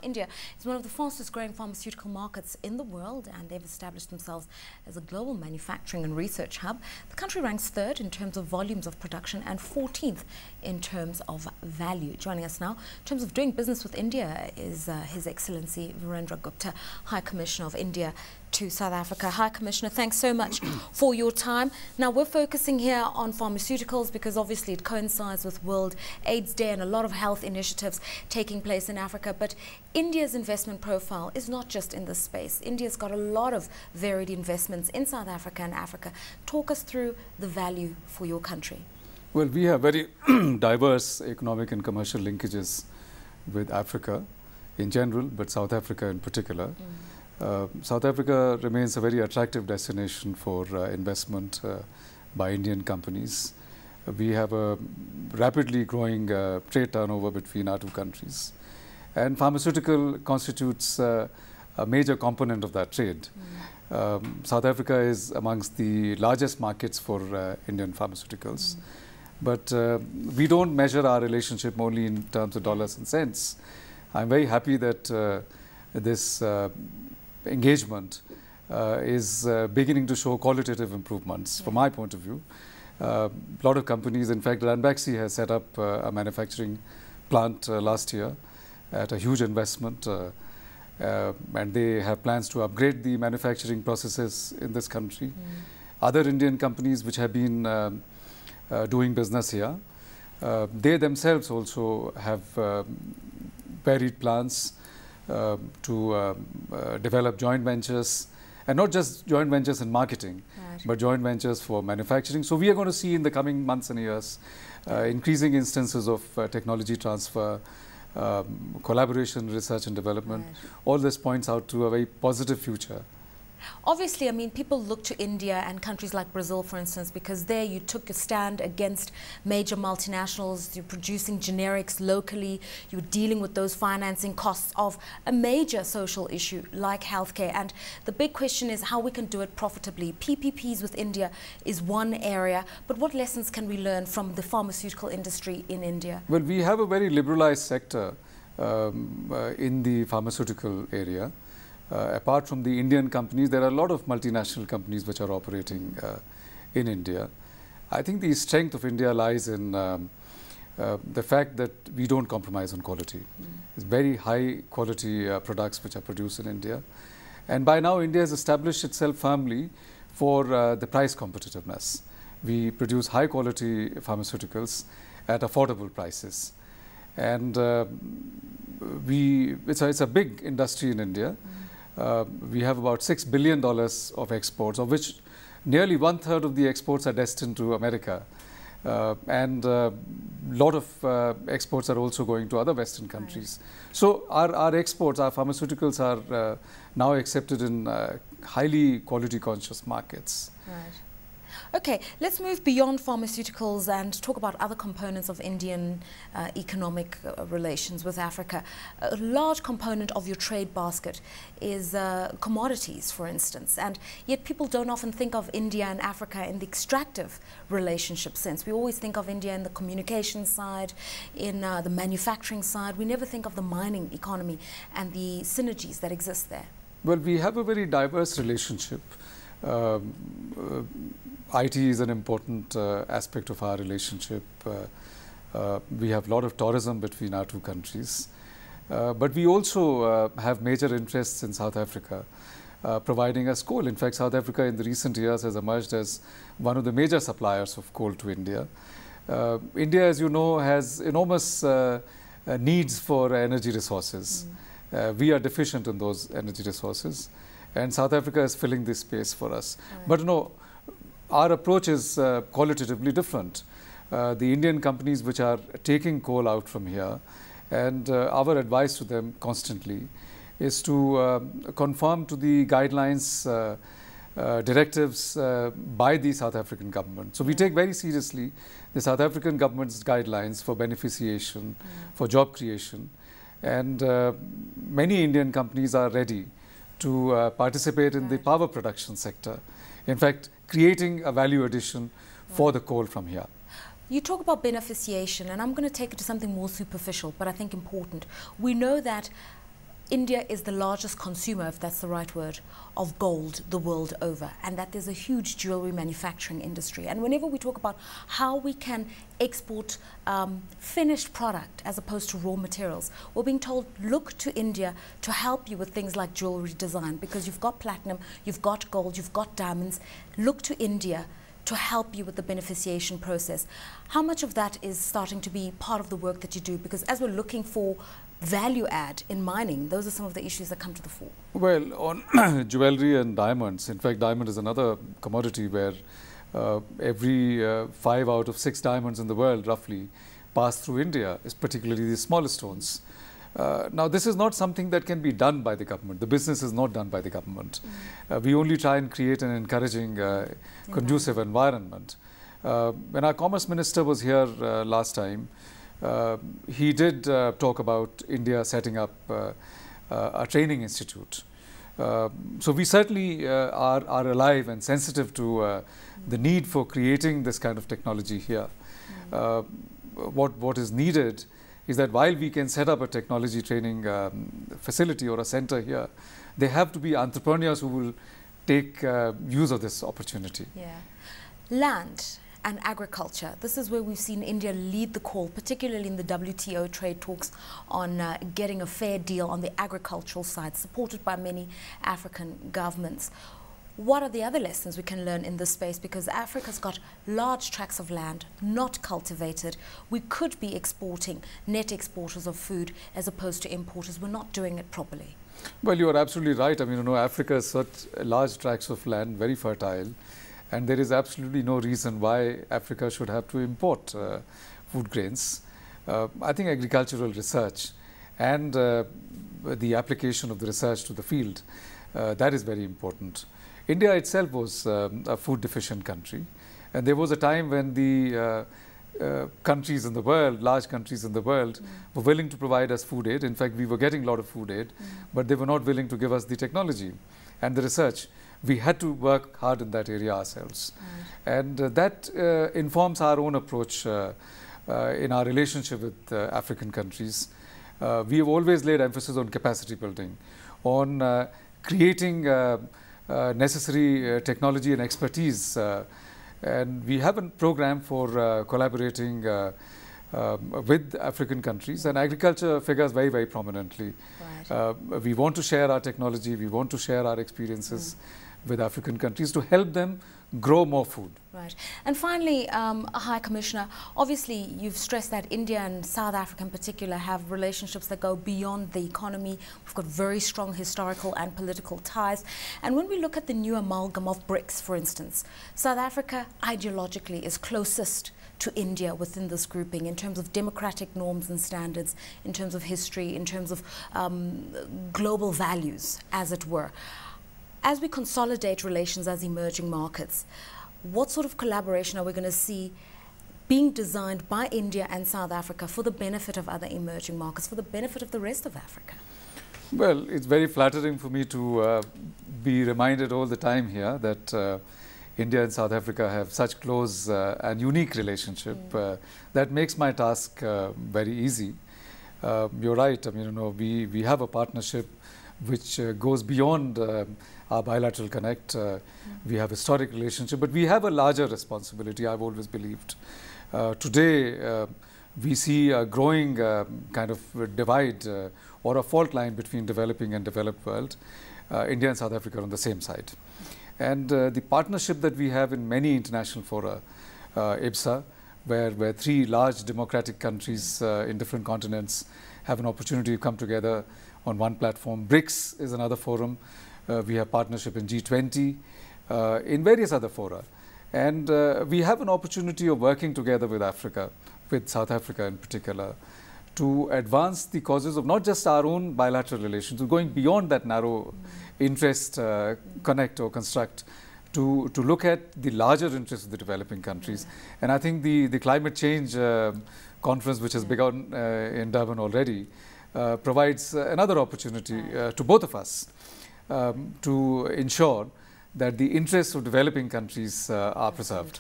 India is one of the fastest growing pharmaceutical markets in the world, and they've established themselves as a global manufacturing and research hub. The country ranks third in terms of volumes of production and 14th in terms of value. Joining us now in terms of doing business with India is His Excellency Virendra Gupta, High Commissioner of India to South Africa. Hi Commissioner, thanks so much for your time. Now we're focusing here on pharmaceuticals because obviously it coincides with World AIDS Day and a lot of health initiatives taking place in Africa, but India's investment profile is not just in this space. India's got a lot of varied investments in South Africa and Africa. Talk us through the value for your country. Well, we have very diverse economic and commercial linkages with Africa in general, but South Africa in particular. South Africa remains a very attractive destination for investment by Indian companies. We have a rapidly growing trade turnover between our two countries, and pharmaceutical constitutes a major component of that trade. South Africa is amongst the largest markets for Indian pharmaceuticals, but we don't measure our relationship only in terms of dollars and cents. I'm very happy that this engagement is beginning to show qualitative improvements from my point of view. A lot of companies, in fact, Ranbaxy has set up a manufacturing plant last year at a huge investment, and they have plans to upgrade the manufacturing processes in this country. Other Indian companies which have been doing business here, they themselves also have varied plans to develop joint ventures, and not just joint ventures in marketing, but joint ventures for manufacturing. So we are going to see in the coming months and years increasing instances of technology transfer, collaboration, research and development. All this points out to a very positive future. Obviously, I mean, people look to India and countries like Brazil, for instance, because there you took a stand against major multinationals, you're producing generics locally, you're dealing with those financing costs of a major social issue like healthcare. And the big question is how we can do it profitably. PPPs with India is one area, but what lessons can we learn from the pharmaceutical industry in India? Well, we have a very liberalized sector in the pharmaceutical area. Apart from the Indian companies, there are a lot of multinational companies which are operating in India. I think the strength of India lies in the fact that we don't compromise on quality. It's very high quality products which are produced in India. And by now, India has established itself firmly for the price competitiveness. We produce high quality pharmaceuticals at affordable prices. And it's a big industry in India. We have about $6 billion of exports, of which nearly 1/3 of the exports are destined to America. And a lot of exports are also going to other Western countries. So our exports, our pharmaceuticals are now accepted in highly quality conscious markets. Okay, let's move beyond pharmaceuticals and talk about other components of Indian economic relations with Africa. A large component of your trade basket is commodities, for instance, and yet people don't often think of India and Africa in the extractive relationship sense. We always think of India in the communication side, in the manufacturing side. We never think of the mining economy and the synergies that exist there. Well, we have a very diverse relationship. IT is an important aspect of our relationship. We have a lot of tourism between our two countries. But we also have major interests in South Africa, providing us coal. In fact, South Africa in the recent years has emerged as one of the major suppliers of coal to India. India, as you know, has enormous needs for energy resources. We are deficient in those energy resources, and South Africa is filling this space for us. But no, our approach is qualitatively different. The Indian companies which are taking coal out from here, and our advice to them constantly is to conform to the guidelines, directives by the South African government. So we take very seriously the South African government's guidelines for beneficiation, for job creation, and many Indian companies are ready to participate in the power production sector. In fact, creating a value addition for the coal from here. You talk about beneficiation, and I'm going to take it to something more superficial, but I think important. We know that India is the largest consumer, if that's the right word, of gold the world over, and that there's a huge jewelry manufacturing industry. And whenever we talk about how we can export finished product as opposed to raw materials, we're being told, look to India to help you with things like jewelry design, because you've got platinum, you've got gold, you've got diamonds. Look to India to help you with the beneficiation process. How much of that is starting to be part of the work that you do? Because as we're looking for value add in mining, those are some of the issues that come to the fore. Well, on jewelry and diamonds, in fact, diamond is another commodity where every 5 out of 6 diamonds in the world roughly pass through India, is particularly the smallest stones. Now, this is not something that can be done by the government. The business is not done by the government. We only try and create an encouraging, conducive environment. When our Commerce Minister was here last time, he did talk about India setting up a training institute. So we certainly are alive and sensitive to the need for creating this kind of technology here. What is needed is that while we can set up a technology training facility or a center here, there have to be entrepreneurs who will take use of this opportunity. Yeah. Land and agriculture. This is where we've seen India lead the call, particularly in the WTO trade talks on getting a fair deal on the agricultural side, supported by many African governments. What are the other lessons we can learn in this space? Because Africa's got large tracts of land, not cultivated. We could be exporting, net exporters of food, as opposed to importers. We're not doing it properly. Well, you are absolutely right. I mean, you know, Africa has such large tracts of land, very fertile. And there is absolutely no reason why Africa should have to import food grains. I think agricultural research and the application of the research to the field, that is very important. India itself was a food deficient country. And there was a time when the countries in the world, large countries in the world, were willing to provide us food aid. In fact, we were getting a lot of food aid, but they were not willing to give us the technology and the research. We had to work hard in that area ourselves. And that informs our own approach in our relationship with African countries. We have always laid emphasis on capacity building, on creating necessary technology and expertise. And we have a program for collaborating with African countries, and agriculture figures very, very prominently. Right. We want to share our technology, we want to share our experiences with African countries to help them grow more food. Right. And finally, High Commissioner, obviously you've stressed that India and South Africa in particular have relationships that go beyond the economy. We've got very strong historical and political ties. And when we look at the new amalgam of BRICS, for instance, South Africa ideologically is closest to India within this grouping in terms of democratic norms and standards, in terms of history, in terms of global values, as it were. As we consolidate relations as emerging markets, what sort of collaboration are we going to see being designed by India and South Africa for the benefit of other emerging markets, for the benefit of the rest of Africa? Well, it's very flattering for me to be reminded all the time here that India and South Africa have such close and unique relationship. That makes my task very easy. You're right. I mean, you know, we have a partnership which goes beyond our bilateral connect. We have historic relationship, but we have a larger responsibility, I've always believed. Today, we see a growing kind of divide or a fault line between developing and developed world. India and South Africa are on the same side. And the partnership that we have in many international fora, IBSA, where 3 large democratic countries in different continents have an opportunity to come together on one platform. BRICS is another forum. We have partnership in G20, in various other fora. And we have an opportunity of working together with Africa, with South Africa in particular, to advance the causes of not just our own bilateral relations, but going beyond that narrow interest connect or construct to look at the larger interests of the developing countries. And I think the climate change conference, which has begun in Durban already, provides another opportunity to both of us to ensure that the interests of developing countries are preserved.